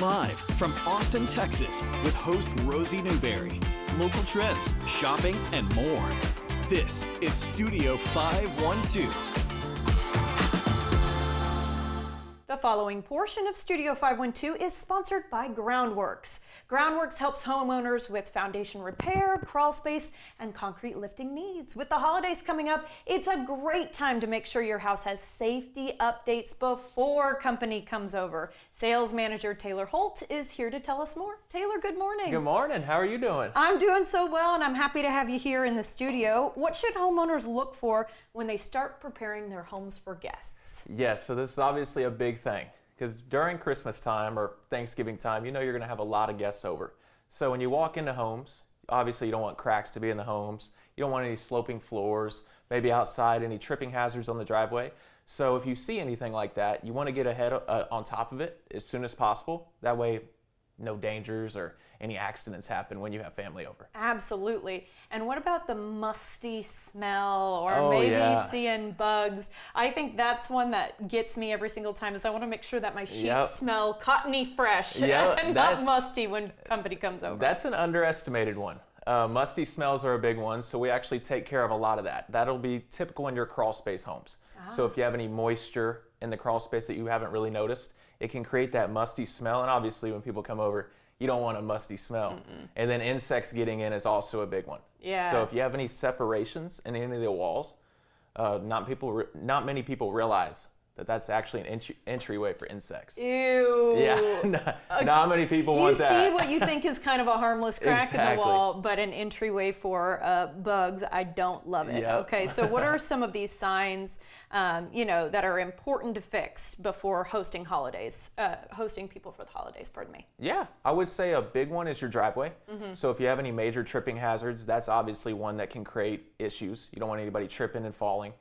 Live from Austin, Texas, with host Rosie Newberry. Local trends, shopping, and more. This is Studio 512. The following portion of Studio 512 is sponsored by Groundworks. Groundworks helps homeowners with foundation repair, crawl space, and concrete lifting needs. With the holidays coming up, it's a great time to make sure your house has safety updates before company comes over. Sales manager Taylor Holt is here to tell us more. Taylor, good morning. Good morning. How are you doing? I'm doing so well, and I'm happy to have you here in the studio. What should homeowners look for when they start preparing their homes for guests? Yes, so this is obviously a big thing because during Christmas time or Thanksgiving time, you know you're going to have a lot of guests over. So when you walk into homes, obviously you don't want cracks to be in the homes. You don't want any sloping floors, maybe outside, any tripping hazards on the driveway. So if you see anything like that, you want to get ahead on top of it as soon as possible. That way, no dangers or any accidents happen when you have family over. Absolutely. And what about the musty smell or seeing bugs? I think that's one that gets me every single time is I want to make sure that my sheets smell cottony fresh and not musty when company comes over. That's an underestimated one. Musty smells are a big one, so we actually take care of a lot of that. That'll be typical in your crawl space homes. So if you have any moisture in the crawl space that you haven't really noticed, it can create that musty smell. And obviously when people come over, you don't want a musty smell. And then insects getting in is also a big one. Yeah. So if you have any separations in any of the walls, not many people realize that that's actually an entryway for insects. Ew. Yeah, not many people want that. You see what you think is kind of a harmless crack in the wall, but an entryway for bugs. I don't love it. Yep. Okay, so what are some of these signs, that are important to fix before hosting people for the holidays, pardon me? Yeah, I would say a big one is your driveway. So if you have any major tripping hazards, that's obviously one that can create issues. You don't want anybody tripping and falling.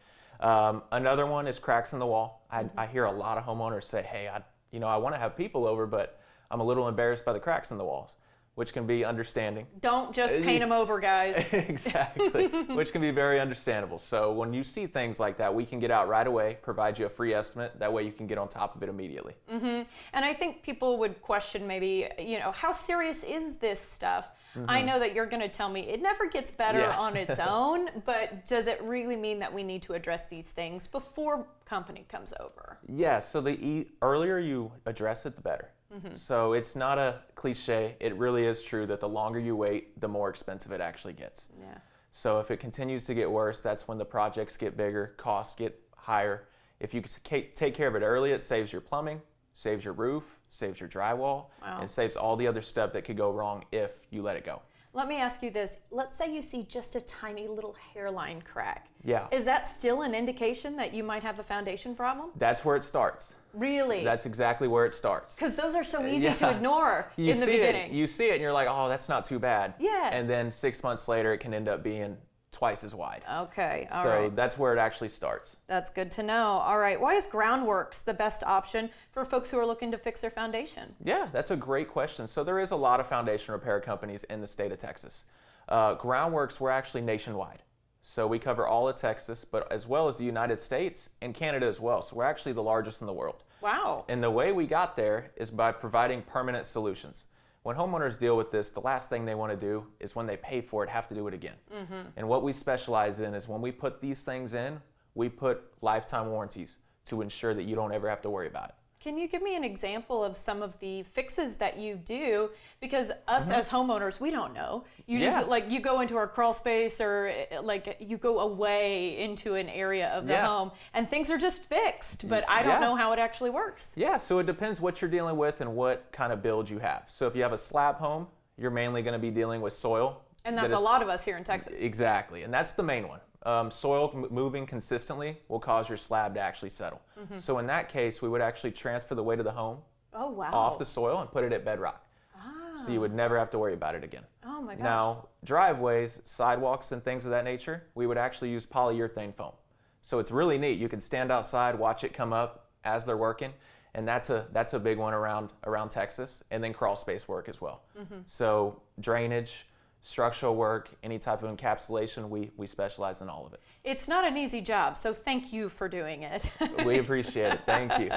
Another one is cracks in the wall. I hear a lot of homeowners say, hey, I want to have people over, but I'm a little embarrassed by the cracks in the walls, which can be understanding. Don't just paint them over, guys. Exactly, which can be very understandable. So when you see things like that, we can get out right away, provide you a free estimate. That way you can get on top of it immediately. And I think people would question maybe, how serious is this stuff? I know that you're going to tell me it never gets better on its own, but does it really mean that we need to address these things before company comes over? Yeah, so the earlier you address it, the better. So it's not a cliche. It really is true that the longer you wait, the more expensive it actually gets. Yeah. So if it continues to get worse, that's when the projects get bigger, costs get higher. If you take care of it early, it saves your plumbing, saves your roof, saves your drywall, and saves all the other stuff that could go wrong if you let it go. Let me ask you this. Let's say you see just a tiny little hairline crack. Yeah. Is that still an indication that you might have a foundation problem? That's where it starts. Really? That's exactly where it starts. Because those are so easy to ignore in the beginning. You see it and you're like, oh, that's not too bad. Yeah. And then 6 months later, it can end up being twice as wide. Okay, all right. right. So that's where it actually starts. That's good to know. All right. Why is Groundworks the best option for folks who are looking to fix their foundation? Yeah, that's a great question. So there is a lot of foundation repair companies in the state of Texas. Groundworks, we're actually nationwide. So we cover all of Texas, but as well as the United States and Canada as well. So we're actually the largest in the world. Wow. And the way we got there is by providing permanent solutions. When homeowners deal with this, the last thing they want to do is when they pay for it, have to do it again. And what we specialize in is when we put these things in, we put lifetime warranties to ensure that you don't ever have to worry about it. Can you give me an example of some of the fixes that you do? Because us as homeowners, we don't know. You go into our crawl space or you go away into an area of the home and things are just fixed, but I don't know how it actually works. Yeah, so it depends what you're dealing with and what kind of build you have. So if you have a slab home, you're mainly going to be dealing with soil. And that's a lot of us here in Texas. Exactly, and that's the main one. Soil moving consistently will cause your slab to actually settle. So in that case, we would actually transfer the weight of the home off the soil and put it at bedrock. So you would never have to worry about it again. Oh my gosh. Now, driveways, sidewalks, and things of that nature, we would actually use polyurethane foam. So it's really neat. You can stand outside, watch it come up as they're working, and that's a big one around Texas, and then crawl space work as well. So drainage, structural work, any type of encapsulation, we specialize in all of it. It's not an easy job, so thank you for doing it. We appreciate it. Thank you.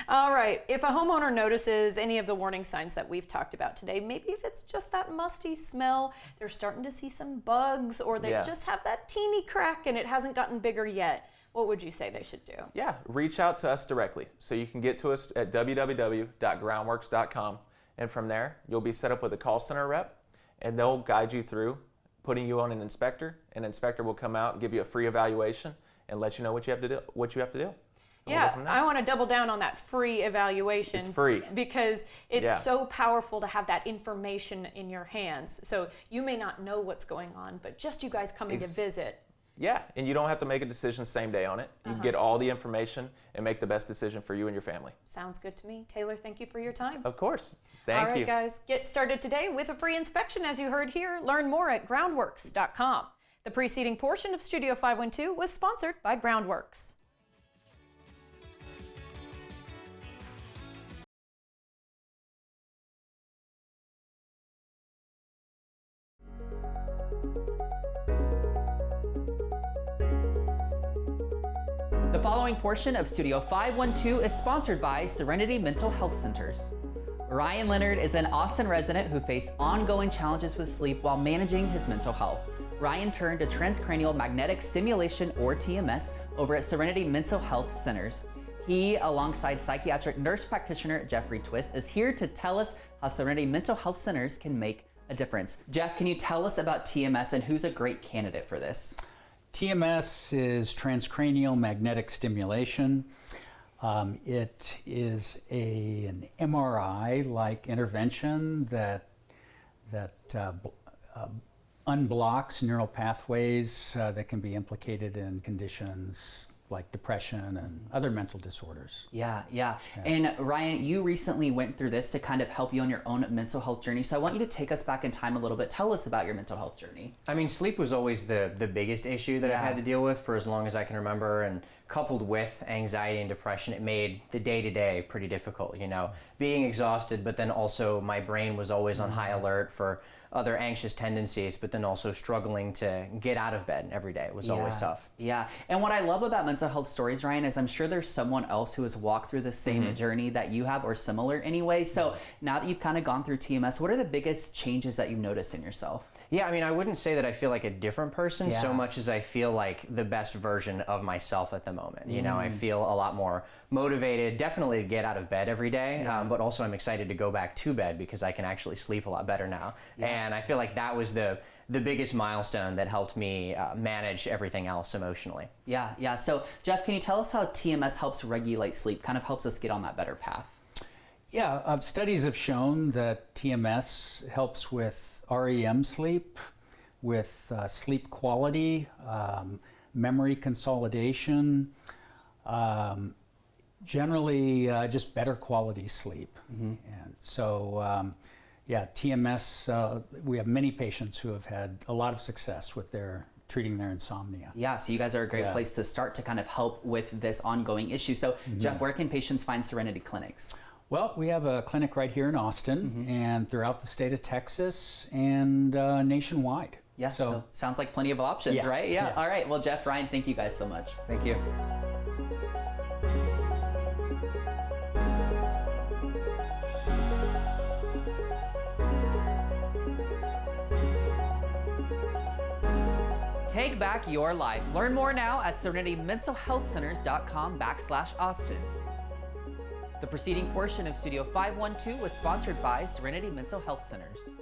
All right. If a homeowner notices any of the warning signs that we've talked about today, maybe if it's just that musty smell, they're starting to see some bugs, or they just have that teeny crack and it hasn't gotten bigger yet, what would you say they should do? Yeah, reach out to us directly. So you can get to us at www.groundworks.com, and from there, you'll be set up with a call center rep, and they'll guide you through putting you on an inspector. An inspector will come out and give you a free evaluation and let you know what you have to do. Yeah, I want to double down on that free evaluation. It's free. Because it's so powerful to have that information in your hands. So you may not know what's going on, but just you guys coming to visit. Yeah, and you don't have to make a decision same day on it. You can get all the information and make the best decision for you and your family. Sounds good to me. Taylor, thank you for your time. Of course. Thank you. All right, guys, get started today with a free inspection, as you heard here. Learn more at groundworks.com. The preceding portion of Studio 512 was sponsored by Groundworks. The following portion of Studio 512 is sponsored by Serenity Mental Health Centers. Ryan Leonard is an Austin resident who faced ongoing challenges with sleep while managing his mental health. Ryan turned to transcranial magnetic stimulation, or TMS, over at Serenity Mental Health Centers. He, alongside psychiatric nurse practitioner Jeffrey Twist, is here to tell us how Serenity Mental Health Centers can make a difference. Jeff, can you tell us about TMS and who's a great candidate for this? TMS is transcranial magnetic stimulation. It is an MRI-like intervention that unblocks neural pathways that can be implicated in conditions like depression and other mental disorders. Yeah. And Ryan, you recently went through this to kind of help you on your own mental health journey. So I want you to take us back in time a little bit. Tell us about your mental health journey. I mean, sleep was always the biggest issue that I've had to deal with for as long as I can remember, and coupled with anxiety and depression, it made the day-to-day pretty difficult, being exhausted, but then also my brain was always on high alert for other anxious tendencies, but then also struggling to get out of bed every day. It was always tough. Yeah, and what I love about mental health stories, Ryan, is I'm sure there's someone else who has walked through the same journey that you have, or similar anyway. So now that you've kind of gone through TMS, what are the biggest changes that you've noticed in yourself? Yeah, I mean, I wouldn't say that I feel like a different person so much as I feel like the best version of myself at the moment. I feel a lot more motivated, definitely to get out of bed every day, but also I'm excited to go back to bed because I can actually sleep a lot better now. And I feel like that was the biggest milestone that helped me manage everything else emotionally. Yeah. So, Jeff, can you tell us how TMS helps regulate sleep, kind of helps us get on that better path? Yeah, studies have shown that TMS helps with REM sleep, with sleep quality, memory consolidation, generally just better quality sleep. And so, TMS, we have many patients who have had a lot of success with treating their insomnia. Yeah, so you guys are a great place to start to kind of help with this ongoing issue. So, Jeff, where can patients find Serenity clinics? Well, we have a clinic right here in Austin and throughout the state of Texas and nationwide. Yeah, so sounds like plenty of options, right? Yeah. All right. Well, Jeff, Ryan, thank you guys so much. Thank you. Take back your life. Learn more now at serenitymentalhealthcenters.com/Austin. The preceding portion of Studio 512 was sponsored by Serenity Mental Health Centers.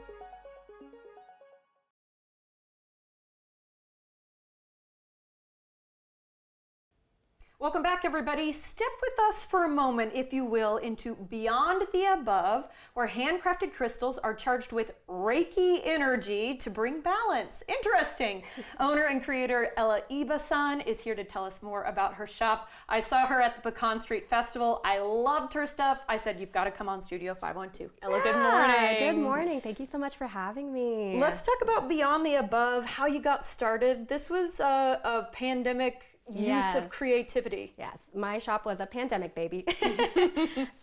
Welcome back, everybody. Step with us for a moment, if you will, into Beyond the Above, where handcrafted crystals are charged with Reiki energy to bring balance. Interesting. Owner and creator Ella Eva-san is here to tell us more about her shop. I saw her at the Pecan Street Festival. I loved her stuff. I said, you've got to come on Studio 512. Ella, good morning. Good morning. Thank you so much for having me. Let's talk about Beyond the Above, how you got started. This was a pandemic use of creativity. Yes, my shop was a pandemic baby.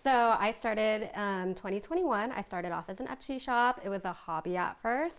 So I started 2021. I started off as an Etsy shop. It was a hobby at first.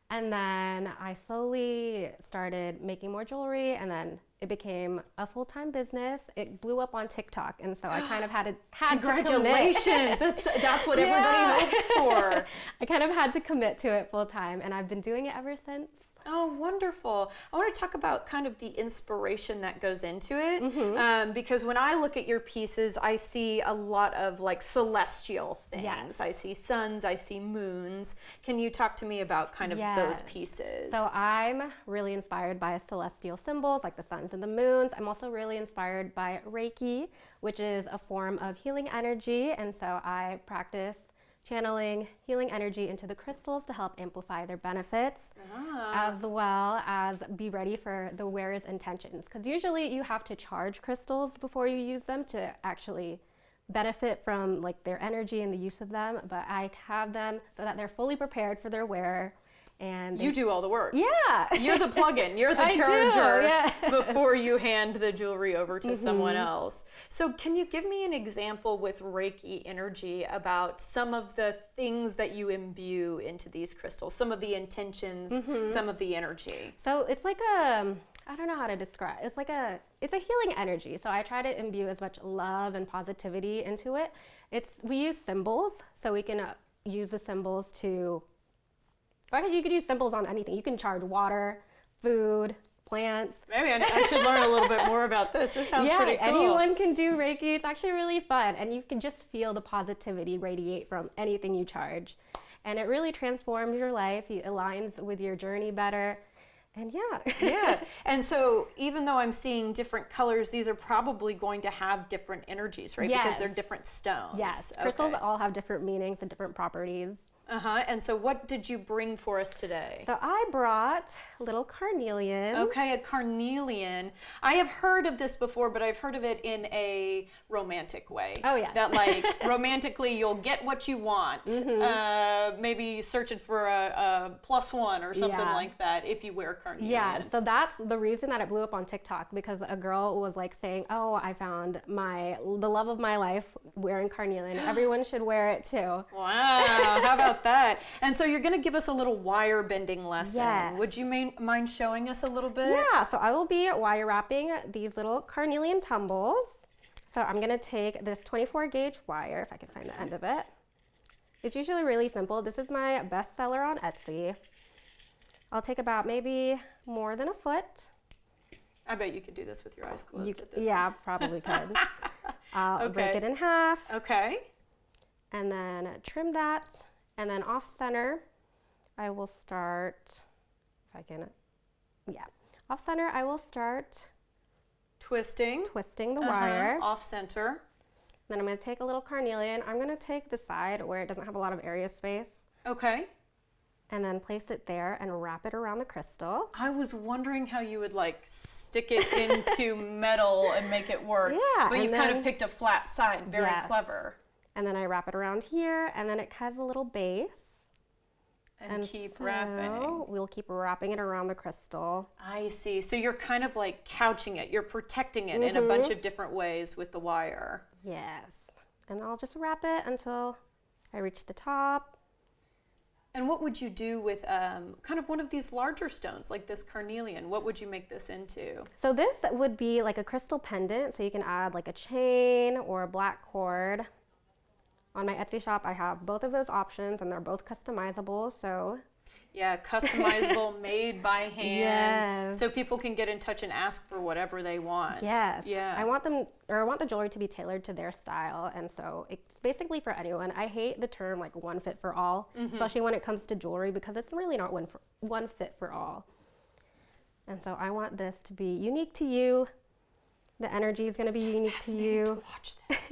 And then I slowly started making more jewelry, and then it became a full-time business. It blew up on TikTok, and so I kind of had to Congratulations! That's what everybody hopes for. I kind of had to commit to it full-time, and I've been doing it ever since. Oh, wonderful. I want to talk about kind of the inspiration that goes into it. Because when I look at your pieces, I see a lot of like celestial things. Yes. I see suns, I see moons. Can you talk to me about kind of those pieces? So I'm really inspired by celestial symbols like the suns and the moons. I'm also really inspired by Reiki, which is a form of healing energy. And so I practice channeling healing energy into the crystals to help amplify their benefits, as well as be ready for the wearer's intentions. Because usually you have to charge crystals before you use them to actually benefit from like their energy and the use of them, but I have them so that they're fully prepared for their wearer. And you do all the work. Yeah. You're the plug-in, you're the I charger do, yeah. before you hand the jewelry over to someone else. So can you give me an example with Reiki energy about some of the things that you imbue into these crystals, some of the intentions, some of the energy? So it's like a, I don't know how to describe, it's a healing energy. So I try to imbue as much love and positivity into it. We use symbols, so we can use the symbols to, you could use symbols on anything. You can charge water, food, plants. Maybe I should learn a little bit more about this. This sounds pretty cool. Anyone can do Reiki. It's actually really fun, and you can just feel the positivity radiate from anything you charge. And it really transforms your life. It aligns with your journey better. And yeah. And so even though I'm seeing different colors, these are probably going to have different energies, right? Yes. Because they're different stones. Yes. Okay. Crystals all have different meanings and different properties. And so what did you bring for us today? So I brought a little carnelian. Okay, a carnelian. I have heard of this before, but I've heard of it in a romantic way. Oh, yes. That like romantically you'll get what you want. Maybe searching for a +1 or something like that if you wear carnelian. Yeah, so that's the reason that it blew up on TikTok, because a girl was like saying, oh, I found the love of my life wearing carnelian. Everyone should wear it too. Wow, how about that? And so you're going to give us a little wire bending lesson. Yes. Would you mind showing us a little bit? Yeah, so I will be wire wrapping these little carnelian tumbles. So I'm going to take this 24 gauge wire, if I can find the end of it. It's usually really simple. This is my best seller on Etsy. I'll take about maybe more than a foot. I bet you could do this with your eyes closed at this Yeah, probably could. I'll break it in half. Okay. And then trim that. And then off center, I will start, off center, I will start twisting the wire. Off center. Then I'm going to take a little carnelian. I'm going to take the side where it doesn't have a lot of area space. Okay. And then place it there and wrap it around the crystal. I was wondering how you would like stick it into metal and make it work. Yeah. But you kind of picked a flat side. Very clever. And then I wrap it around here, and then it has a little base. And keep wrapping. We'll keep wrapping it around the crystal. I see. So you're kind of like couching it. You're protecting it in a bunch of different ways with the wire. Yes. And I'll just wrap it until I reach the top. And what would you do with kind of one of these larger stones, like this carnelian? What would you make this into? So this would be like a crystal pendant. So you can add like a chain or a black cord. On my Etsy shop, I have both of those options, and they're both customizable. So yeah, customizable, made by hand. Yes. So people can get in touch and ask for whatever they want. Yes. Yeah. I want the jewelry to be tailored to their style, and so it's basically for anyone. I hate the term like one fit for all, especially when it comes to jewelry, because it's really not one fit for all. And so I want this to be unique to you. The energy is going to be unique to you. To watch this.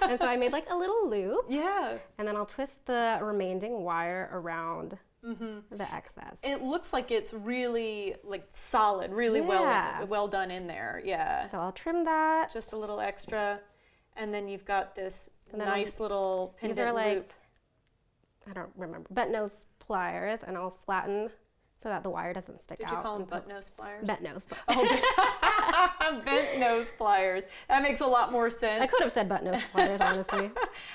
And so I made like a little loop. Yeah. And then I'll twist the remaining wire around the excess. It looks like it's really like solid, really well done in there. Yeah. So I'll trim that. Just a little extra. And then you've got this nice little pendant these are like, loop. I don't remember, butt nose pliers, and I'll flatten so that the wire doesn't stick out. Did you call them butt nose pliers? Butt nose. Oh, Bent nose pliers. That makes a lot more sense. I could have said bent nose pliers, honestly.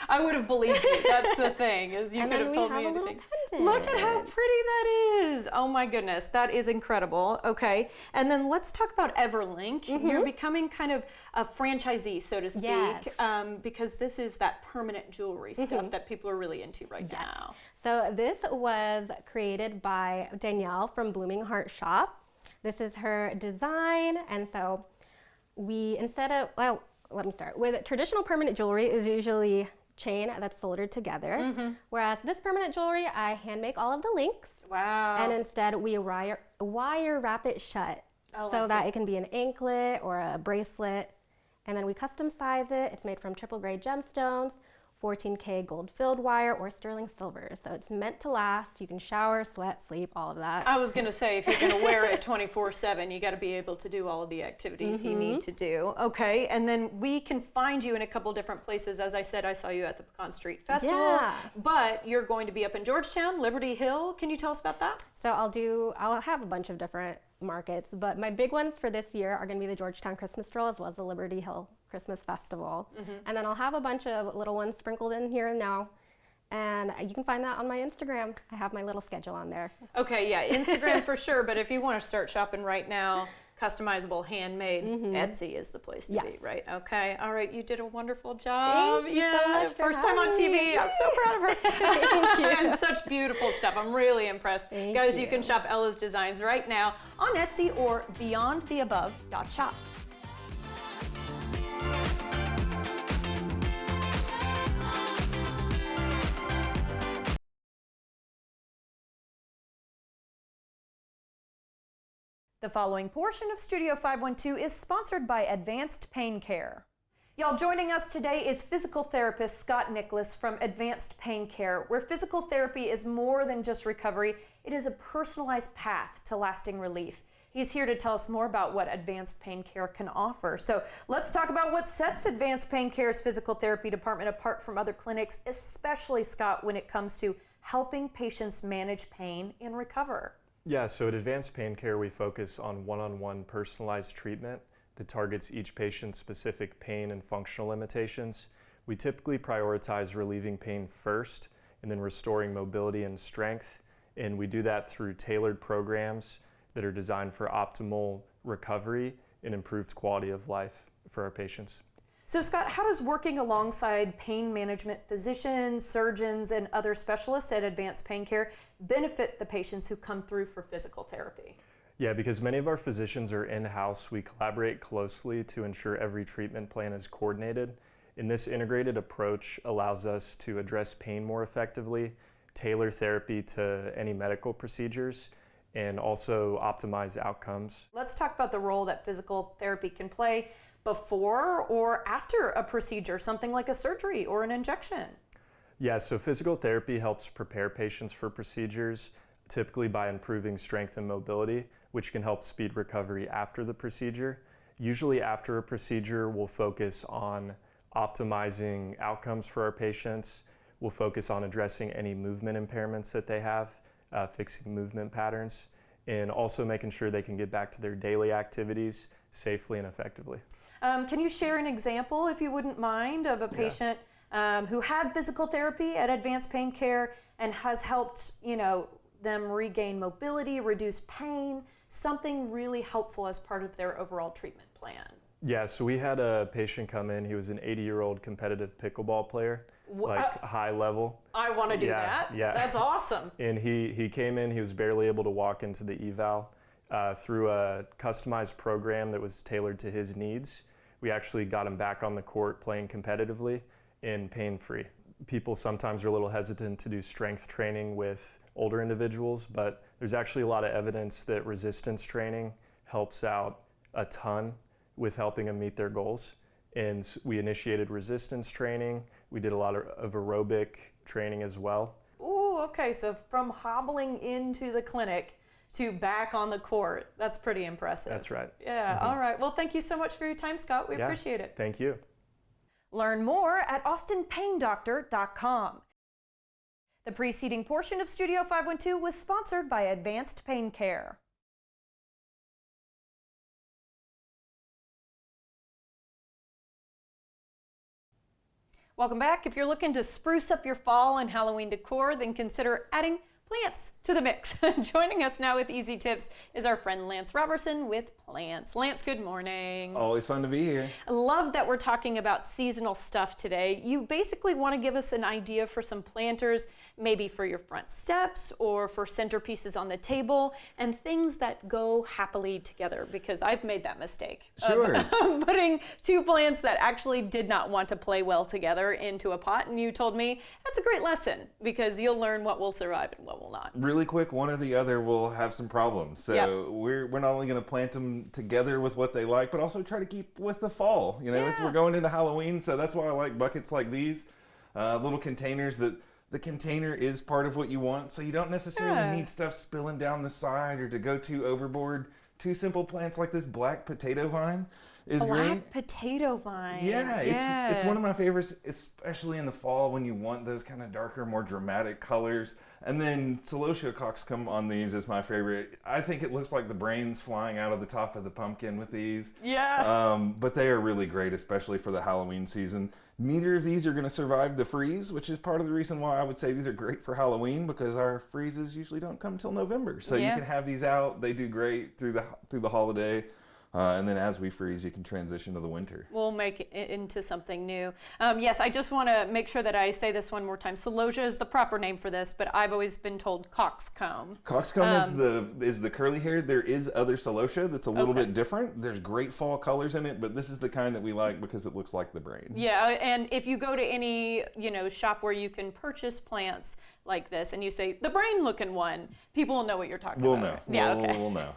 I would have believed you. That's the thing, is you And could then have we told have me a little anything. pendant. Look at how pretty that is. Oh my goodness, that is incredible. Okay, and then let's talk about Everlink. You're becoming kind of a franchisee, so to speak, Yes. because this is that permanent jewelry stuff that people are really into right now. So this was created by Danielle from Blooming Heart Shop. This is her design, and so we, instead of, well, let me start. With traditional permanent jewelry is usually chain that's soldered together, whereas this permanent jewelry, I hand make all of the links, Wow. and instead we wire wrap it shut Oh, I so that see. it can be an anklet or a bracelet, and then we custom size it. It's made from triple grade gemstones, 14K gold filled wire, or sterling silver. So it's meant to last. You can shower, sweat, sleep, all of that. I was going to say, if you're going to wear it 24/7, you got to be able to do all of the activities you need to do. Okay, and then we can find you in a couple different places. As I said, I saw you at the Pecan Street Festival, Yeah. but you're going to be up in Georgetown, Liberty Hill. Can you tell us about that? So I'll have a bunch of different markets, but my big ones for this year are going to be the Georgetown Christmas Stroll as well as the Liberty Hill Christmas Festival. And then I'll have a bunch of little ones sprinkled in here and now. And you can find that on my Instagram. I have my little schedule on there. Okay, yeah, Instagram for sure, but if you want to start shopping right now, customizable, handmade, Etsy is the place to be, Yes. right? Okay, all right, you did a wonderful job. Thank you so much for first time on having TV. me. I'm so proud of her. Thank you. And such beautiful stuff. I'm really impressed. Thank Guys, you you. can shop Ella's designs right now on Etsy or beyondtheabove.shop. The following portion of Studio 512 is sponsored by Advanced Pain Care. Y'all, joining us today is physical therapist Scott Nicholas from Advanced Pain Care, where physical therapy is more than just recovery. It is a personalized path to lasting relief. He's here to tell us more about what Advanced Pain Care can offer. So let's talk about what sets Advanced Pain Care's physical therapy department apart from other clinics, especially, Scott, when it comes to helping patients manage pain and recover. Yeah, so at Advanced Pain Care, we focus on one-on-one personalized treatment that targets each patient's specific pain and functional limitations. We typically prioritize relieving pain first and then restoring mobility and strength. And we do that through tailored programs that are designed for optimal recovery and improved quality of life for our patients. So Scott, how does working alongside pain management physicians, surgeons, and other specialists at Advanced Pain Care benefit the patients who come through for physical therapy? Yeah, because many of our physicians are in-house, we collaborate closely to ensure every treatment plan is coordinated. And this integrated approach allows us to address pain more effectively, tailor therapy to any medical procedures, and also optimize outcomes. Let's talk about the role that physical therapy can play before or after a procedure, something like a surgery or an injection. Yeah, so physical therapy helps prepare patients for procedures, typically by improving strength and mobility, which can help speed recovery after the procedure. Usually after a procedure, we'll focus on optimizing outcomes for our patients. We'll focus on addressing any movement impairments that they have, fixing movement patterns, and also making sure they can get back to their daily activities safely and effectively. Can you share an example, if you wouldn't mind, of a patient who had physical therapy at Advanced Pain Care and has helped, them regain mobility, reduce pain, something really helpful as part of their overall treatment plan? Yeah, so we had a patient come in. He was an 80-year-old competitive pickleball player, high level. I want to do Yeah, that. yeah. That's awesome. And he came in, he was barely able to walk into the eval. Through a customized program that was tailored to his needs, we actually got him back on the court playing competitively and pain-free. People sometimes are a little hesitant to do strength training with older individuals, but there's actually a lot of evidence that resistance training helps out a ton with helping them meet their goals. And we initiated resistance training. We did a lot of aerobic training as well. Ooh, okay, so from hobbling into the clinic to back on the court, that's pretty impressive. That's right. Yeah, all right. Well, thank you so much for your time, Scott. We Yeah, appreciate it. Thank you. Learn more at austinpaindoctor.com. The preceding portion of Studio 512 was sponsored by Advanced Pain Care. Welcome back. If you're looking to spruce up your fall and Halloween decor, then consider adding plants to the mix. Joining us now with easy tips is our friend Lance Robertson with Plants. Lance, good morning. Always fun to be here. I love that we're talking about seasonal stuff today. You basically want to give us an idea for some planters, maybe for your front steps or for centerpieces on the table, and things that go happily together, because I've made that mistake. Sure. Of putting two plants that actually did not want to play well together into a pot, and you told me that's a great lesson because you'll learn what will survive and what will not. Really quick, one or the other will have some problems. So Yep. we're not only going to plant them together with what they like, but also try to keep with the fall. You know, Yeah. we're going into Halloween, so that's why I like buckets like these, little containers that the container is part of what you want, so you don't necessarily Yeah. need stuff spilling down the side or to go too overboard. Two simple plants like this black potato vine is great. Black potato vine. Yeah, it's one of my favorites, especially in the fall when you want those kind of darker, more dramatic colors. And then celosia coxcomb on these is my favorite. I think it looks like the brains flying out of the top of the pumpkin with these. Yeah. But they are really great, especially for the Halloween season. Neither of these are going to survive the freeze, which is part of the reason why I would say these are great for Halloween, because our freezes usually don't come till November. So Yeah. you can have these out. They do great through the holiday. And then as we freeze, you can transition to the winter. We'll make it into something new. Yes, I just want to make sure that I say this one more time. Celosia is the proper name for this, but I've always been told coxcomb. Coxcomb is the curly haired. There is other celosia that's a little Okay. bit different. There's great fall colors in it, but this is the kind that we like because it looks like the brain. Yeah, and if you go to any, shop where you can purchase plants like this and you say the brain looking one, people will know what you're talking We'll about. know. Yeah, okay. We'll know.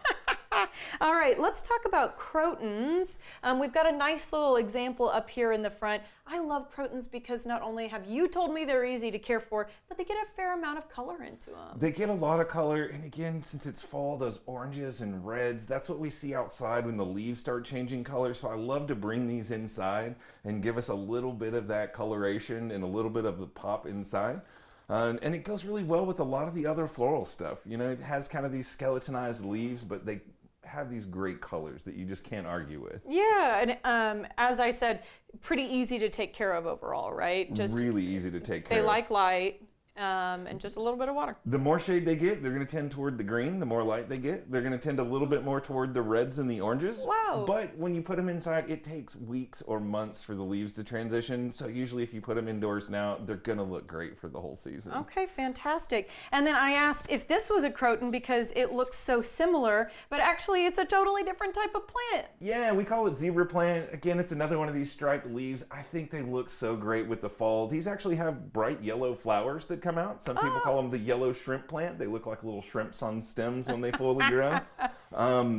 All right, let's talk about crotons. We've got a nice little example up here in the front. I love crotons because not only have you told me they're easy to care for, but they get a fair amount of color into them. They get a lot of color, and again, since it's fall, those oranges and reds, that's what we see outside when the leaves start changing color. So I love to bring these inside and give us a little bit of that coloration and a little bit of the pop inside. And it goes really well with a lot of the other floral stuff. It has kind of these skeletonized leaves, but they have these great colors that you just can't argue with. Yeah, and as I said, pretty easy to take care of overall, right? Just really easy to take care they of. like light and just a little bit of water. The more shade they get, they're going to tend toward the green. The more light they get, they're going to tend a little bit more toward the reds and the oranges. Wow. But when you put them inside, it takes weeks or months for the leaves to transition. So usually if you put them indoors now, they're going to look great for the whole season. Okay, fantastic. And then I asked if this was a croton because it looks so similar, but actually it's a totally different type of plant. Yeah, we call it zebra plant. Again, it's another one of these striped leaves. I think they look so great with the fall. These actually have bright yellow flowers that come out. Some people call them the yellow shrimp plant. They look like little shrimps on stems when they fully grow.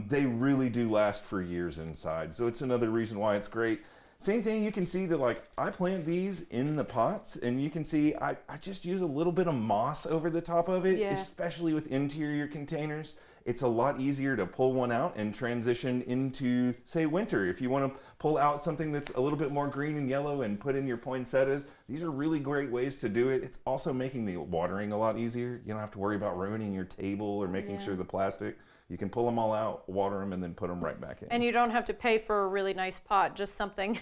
They really do last for years inside. So it's another reason why it's great. Same thing, you can see that I plant these in the pots, and you can see I just use a little bit of moss over the top of it, Yeah. especially with interior containers. It's a lot easier to pull one out and transition into, say, winter. If you want to pull out something that's a little bit more green and yellow and put in your poinsettias, these are really great ways to do it. It's also making the watering a lot easier. You don't have to worry about ruining your table or making sure the plastic. You can pull them all out, water them, and then put them right back in. And you don't have to pay for a really nice pot, just something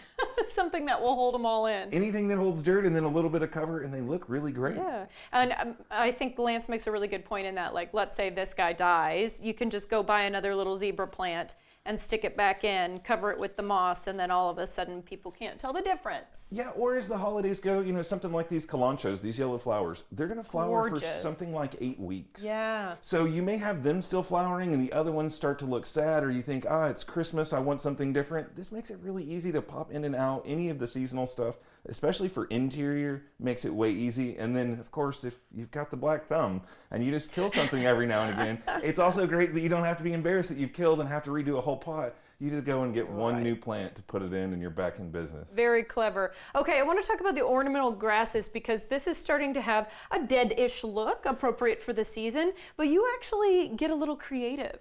something that will hold them all in. Anything that holds dirt and then a little bit of cover, and they look really great. Yeah, and I think Lance makes a really good point in that, let's say this guy dies, you can just go buy another little zebra plant and stick it back in, cover it with the moss, and then all of a sudden people can't tell the difference. Yeah, or as the holidays go, something like these kalanchas, these yellow flowers, they're going to flower Gorgeous. for something like 8 weeks. Yeah. So you may have them still flowering and the other ones start to look sad, or you think, it's Christmas, I want something different. This makes it really easy to pop in and out. Any of the seasonal stuff, especially for interior, makes it way easy. And then, of course, if you've got the black thumb and you just kill something every now and again, it's also great that you don't have to be embarrassed that you've killed and have to redo a whole pot. You just go and get one new plant to put it in, and you're back in business. Very clever. Okay, I want to talk about the ornamental grasses because this is starting to have a dead-ish look, appropriate for the season, but you actually get a little creative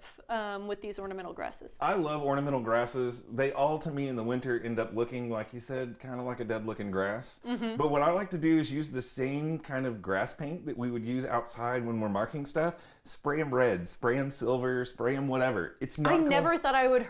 with these ornamental grasses. I love ornamental grasses. They all, to me, in the winter end up looking, like you said, kind of like a dead-looking grass. But what I like to do is use the same kind of grass paint that we would use outside when we're marking stuff. Spray them red, spray them silver, spray them whatever. It's not I cool. never thought I would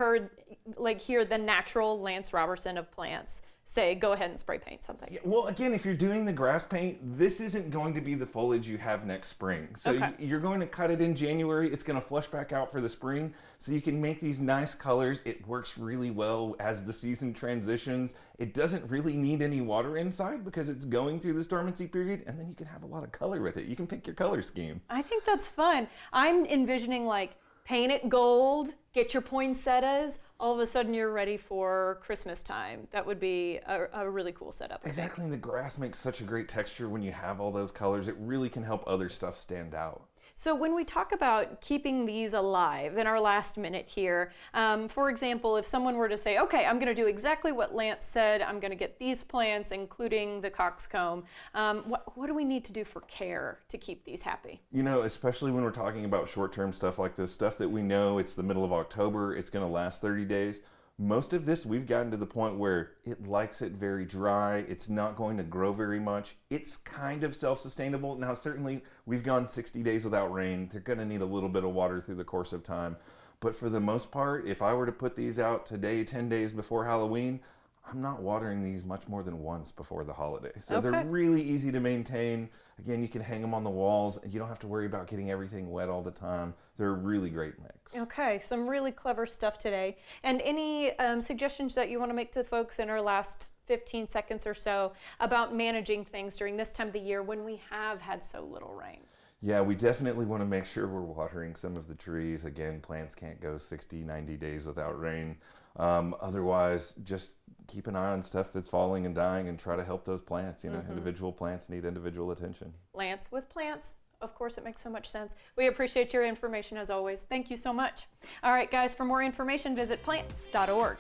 hear the natural Lance Robertson of plants say, go ahead and spray paint something? Yeah, well, again, if you're doing the grass paint, this isn't going to be the foliage you have next spring. So Okay. you're going to cut it in January. It's going to flush back out for the spring. So you can make these nice colors. It works really well as the season transitions. It doesn't really need any water inside because it's going through this dormancy period, and then you can have a lot of color with it. You can pick your color scheme. I think that's fun. I'm envisioning like paint it gold, get your poinsettias, all of a sudden you're ready for Christmas time. That would be a really cool setup. Exactly, and the grass makes such a great texture when you have all those colors. It really can help other stuff stand out. So when we talk about keeping these alive in our last minute here, for example, if someone were to say, okay, I'm going to do exactly what Lance said, I'm going to get these plants, including the coxcomb, what do we need to do for care to keep these happy? You know, especially when we're talking about short-term stuff like this, stuff that we know it's the middle of October, it's going to last 30 days. Most of this, we've gotten to the point where it likes it very dry. It's not going to grow very much. It's kind of self-sustainable. Now, certainly, we've gone 60 days without rain. They're going to need a little bit of water through the course of time. But for the most part, if I were to put these out today, 10 days before Halloween, I'm not watering these much more than once before the holiday. So Okay. they're really easy to maintain. Again, you can hang them on the walls. You don't have to worry about getting everything wet all the time. They're a really great mix. Okay, some really clever stuff today. And any suggestions that you want to make to folks in our last 15 seconds or so about managing things during this time of the year when we have had so little rain? Yeah, we definitely want to make sure we're watering some of the trees. Again, plants can't go 60, 90 days without rain. Otherwise, just keep an eye on stuff that's falling and dying and try to help those plants. You know, individual plants need individual attention. Lance, with plants, of course, it makes so much sense. We appreciate your information as always. Thank you so much. All right, guys, for more information, visit plants.org.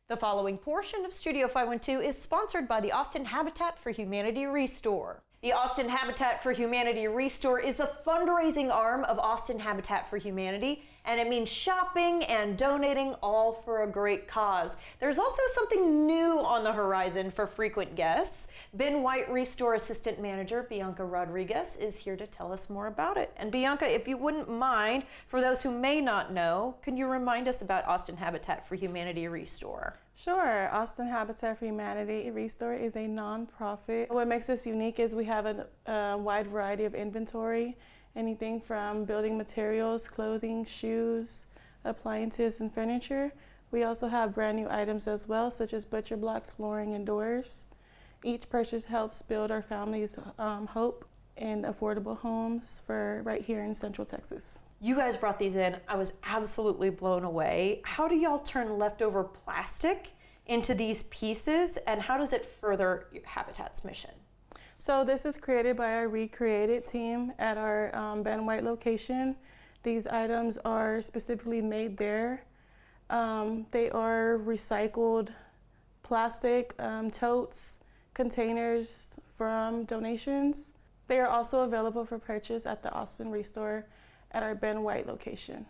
The following portion of Studio 512 is sponsored by the Austin Habitat for Humanity Restore. The Austin Habitat for Humanity Restore is the fundraising arm of Austin Habitat for Humanity, and it means shopping and donating, all for a great cause. There's also something new on the horizon for frequent guests. Ben White Restore Assistant Manager Bianca Rodriguez is here to tell us more about it. And Bianca, if you wouldn't mind, for those who may not know, can you remind us about Austin Habitat for Humanity Restore? Sure. Austin Habitat for Humanity Restore is a nonprofit. What makes us unique is we have a wide variety of inventory, anything from building materials, clothing, shoes, appliances, and furniture. We also have brand new items as well, such as butcher blocks, flooring, and doors. Each purchase helps build our family's hope in affordable homes for right here in Central Texas. You guys brought these in. I was absolutely blown away. How do y'all turn leftover plastic into these pieces, and how does it further your Habitat's mission? So this is created by our Recreated team at our Ben White location. These items are specifically made there. They are recycled plastic totes, containers from donations. They are also available for purchase at the Austin Restore at our Ben White location.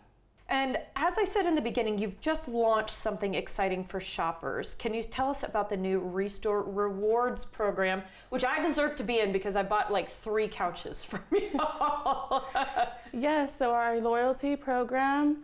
And as I said in the beginning, you've just launched something exciting for shoppers. Can you tell us about the new Restore Rewards program, which I deserve to be in because I bought like 3 couches from you all? Yes, so our loyalty program,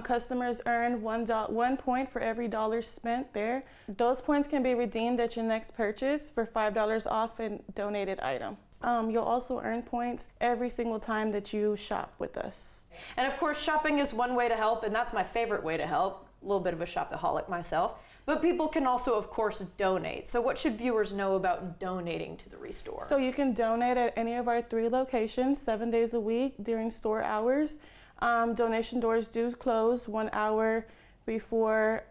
customers earn 1 point for every $1 spent there. Those points can be redeemed at your next purchase for $5 off a donated item. You'll also earn points every single time that you shop with us. And of course, shopping is one way to help, and that's my favorite way to help. A little bit of a shopaholic myself. But people can also, of course, donate. So what should viewers know about donating to the Restore? So you can donate at any of our 3 locations, 7 days a week during store hours. Donation doors do close 1 hour before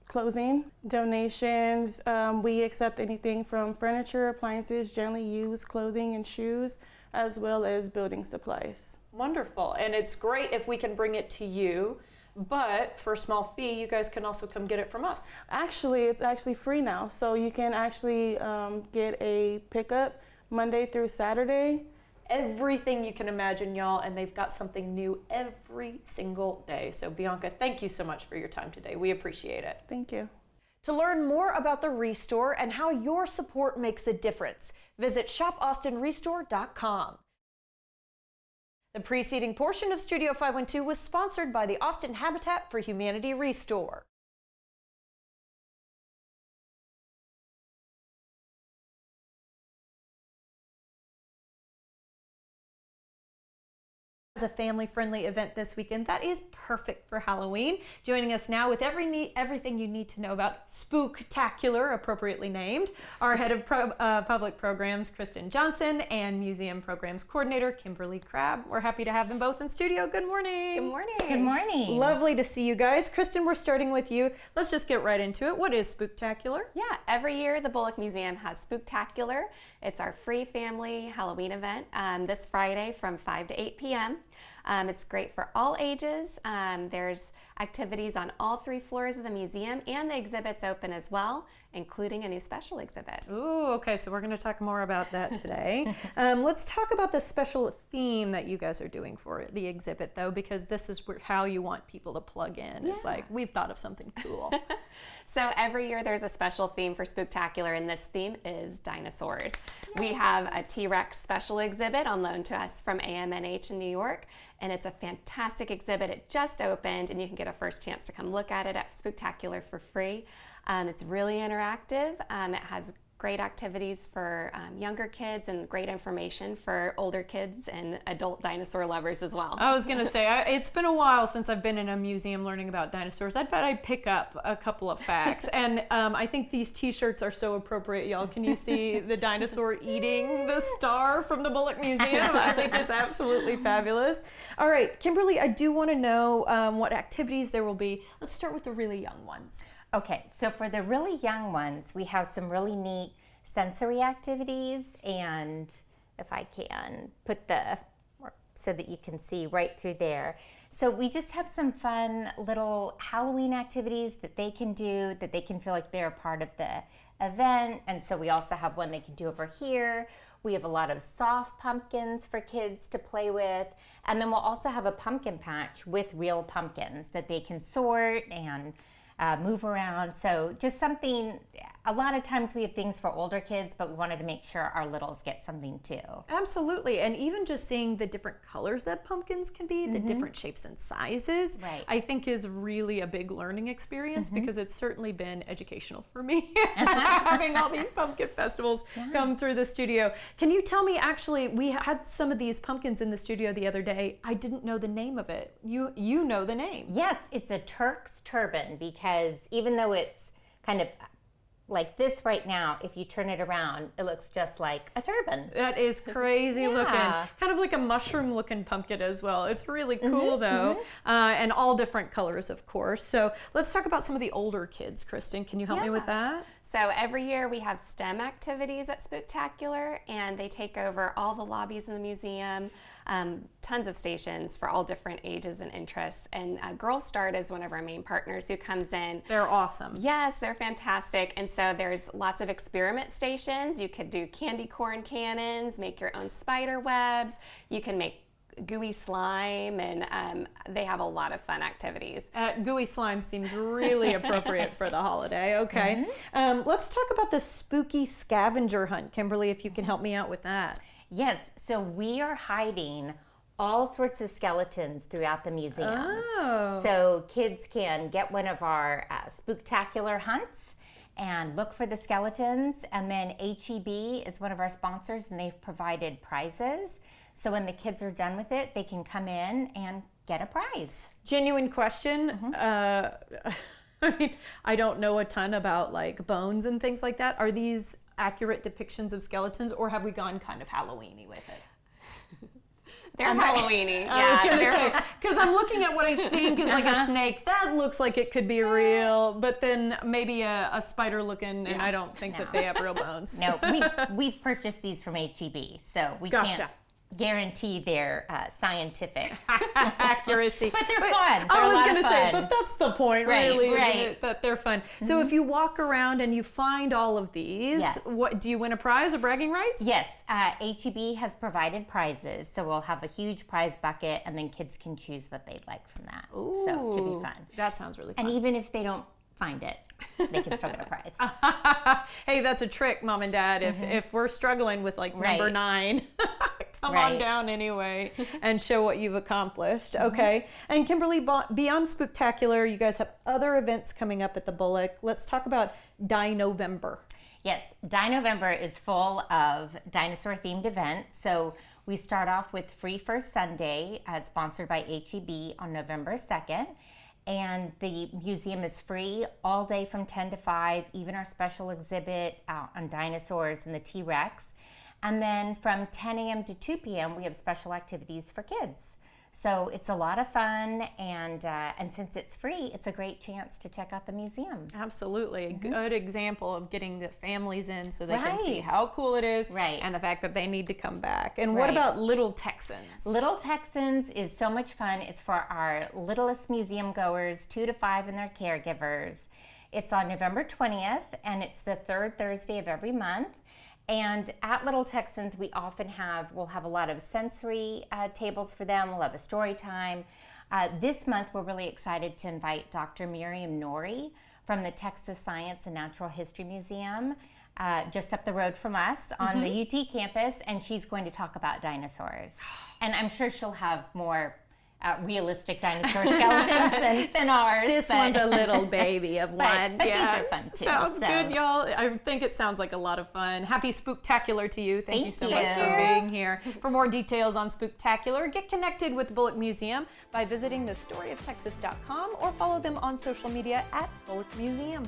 closing. Donations, we accept anything from furniture, appliances, generally used clothing and shoes, as well as building supplies. Wonderful. And it's great if we can bring it to you, but for a small fee, you guys can also come get it from us. Actually, it's actually free now. So you can actually get a pickup Monday through Saturday. Everything you can imagine, y'all, and they've got something new every single day. So Bianca, thank you so much for your time today. We appreciate it. Thank you. To learn more about the Restore and how your support makes a difference, visit shopaustinrestore.com. The preceding portion of Studio 512 was sponsored by the Austin Habitat for Humanity Restore. As a family-friendly event this weekend that is perfect for Halloween. Joining us now with everything you need to know about Spooktacular, appropriately named, our head of public programs, Kristen Johnson, and museum programs coordinator, Kimberly Crabb. We're happy to have them both in studio. Good morning. Good morning. Good morning. Lovely to see you guys. Kristen, we're starting with you. Let's just get right into it. What is Spooktacular? Yeah, every year the Bullock Museum has Spooktacular. It's our free family Halloween event this Friday from 5 to 8 p.m. It's great for all ages. There's activities on all 3 floors of the museum, and the exhibit's open as well, including a new special exhibit. Ooh, okay, so we're going to talk more about that today. Let's talk about the special theme that you guys are doing for the exhibit, though, because this is how you want people to plug in. It's like, we've thought of something cool. So every year there's a special theme for Spooktacular, and this theme is dinosaurs. We have a T-Rex special exhibit on loan to us from AMNH in New York, and it's a fantastic exhibit. It just opened, and you can get a first chance to come look at it at Spooktacular for free. It's really interactive. It has great activities for younger kids and great information for older kids and adult dinosaur lovers as well. I was going to say, it's been a while since I've been in a museum learning about dinosaurs. I bet I'd pick up a couple of facts. And I think these t-shirts are so appropriate, y'all. Can you see the dinosaur eating the star from the Bullock Museum? I think it's absolutely fabulous. All right, Kimberly, I do want to know what activities there will be. Let's start with the really young ones. Okay, so for the really young ones, we have some really neat sensory activities, and if I can put so that you can see right through there. So we just have some fun little Halloween activities that they can do, that they can feel like they're a part of the event. And so we also have one they can do over here. We have a lot of soft pumpkins for kids to play with. And then we'll also have a pumpkin patch with real pumpkins that they can sort and move around. So just something, a lot of times we have things for older kids, but we wanted to make sure our littles get something too. Absolutely. And even just seeing the different colors that pumpkins can be, the different shapes and sizes, I think is really a big learning experience because it's certainly been educational for me having all these pumpkin festivals come through the studio. Can you tell me, actually, we had some of these pumpkins in the studio the other day. I didn't know the name of it. You know the name. Yes, it's a Turk's turban, because even though it's kind of like this right now, if you turn it around, it looks just like a turban. That is crazy looking. Kind of like a mushroom looking pumpkin as well. It's really cool though. And all different colors, of course. So let's talk about some of the older kids. Kristen, can you help me with that? So every year we have STEM activities at Spooktacular, and they take over all the lobbies in the museum, tons of stations for all different ages and interests. And Girl Start is one of our main partners who comes in. They're awesome. Yes, they're fantastic. And so there's lots of experiment stations. You could do candy corn cannons, make your own spider webs. You can make gooey slime, and they have a lot of fun activities. Gooey slime seems really appropriate for the holiday. Okay. Let's talk about the spooky scavenger hunt. Kimberly, if you can help me out with that. Yes, so we are hiding all sorts of skeletons throughout the museum. So kids can get one of our Spooktacular hunts and look for the skeletons. And then HEB is one of our sponsors, and they've provided prizes. So when the kids are done with it, they can come in and get a prize. Genuine question. I mean, I don't know a ton about like bones and things like that. Are these accurate depictions of skeletons, or have we gone kind of Halloween-y with it? They're Halloween-y. I was going to say, because I'm looking at what I think is like a snake. That looks like it could be real, but then maybe a spider looking, and I don't think that they have real bones. No, we've purchased these from HEB, so we can't guarantee their scientific accuracy. But they're fun. I was going to say, but that's the point, really, right. Isn't it? That they're fun. So if you walk around and you find all of these, what do you win a prize or bragging rights? Yes, HEB has provided prizes, so we'll have a huge prize bucket, and then kids can choose what they'd like from that. Ooh, so to be fun. That sounds really fun. And even if they don't find it, they can still get a prize. Hey, that's a trick, Mom and Dad. If we're struggling with like number 9, come on down anyway and show what you've accomplished. Okay. And Kimberly, beyond Spooktacular, you guys have other events coming up at the Bullock. Let's talk about Dino-Vember. Yes, Dino-Vember is full of dinosaur-themed events. So we start off with Free First Sunday, sponsored by HEB on November 2nd. And the museum is free all day from 10 to 5, even our special exhibit on dinosaurs and the T-Rex. And then from 10 a.m. to 2 p.m., we have special activities for kids. So it's a lot of fun, and since it's free, it's a great chance to check out the museum. Absolutely. A good example of getting the families in so they can see how cool it is and the fact that they need to come back. And what about Little Texans? Little Texans is so much fun. It's for our littlest museum goers, 2 to 5, and their caregivers. It's on November 20th, and it's the third Thursday of every month. And at Little Texans, we'll have a lot of sensory tables for them. We'll have a story time. This month, we're really excited to invite Dr. Miriam Norrie from the Texas Science and Natural History Museum, just up the road from us on the UT campus, and she's going to talk about dinosaurs. And I'm sure she'll have more realistic dinosaur skeletons than ours. This one's a little baby of one. But these are fun too. Sounds good, y'all. I think it sounds like a lot of fun. Happy Spooktacular to you. Thank you so much for being here. For more details on Spooktacular, get connected with the Bullock Museum by visiting thestoryoftexas.com or follow them on social media at Bullock Museum.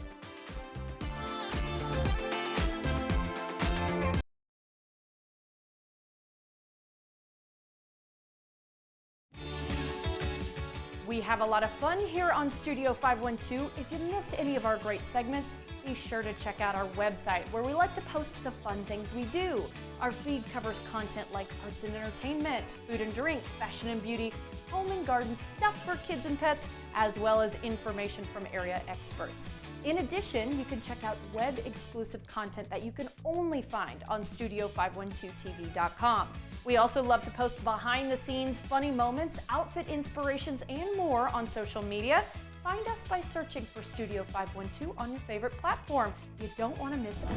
We have a lot of fun here on Studio 512. If you missed any of our great segments, be sure to check out our website where we like to post the fun things we do. Our feed covers content like arts and entertainment, food and drink, fashion and beauty, home and garden, stuff for kids and pets, as well as information from area experts. In addition, you can check out web-exclusive content that you can only find on Studio512TV.com. We also love to post behind-the-scenes funny moments, outfit inspirations, and more on social media. Find us by searching for Studio 512 on your favorite platform. You don't want to miss us.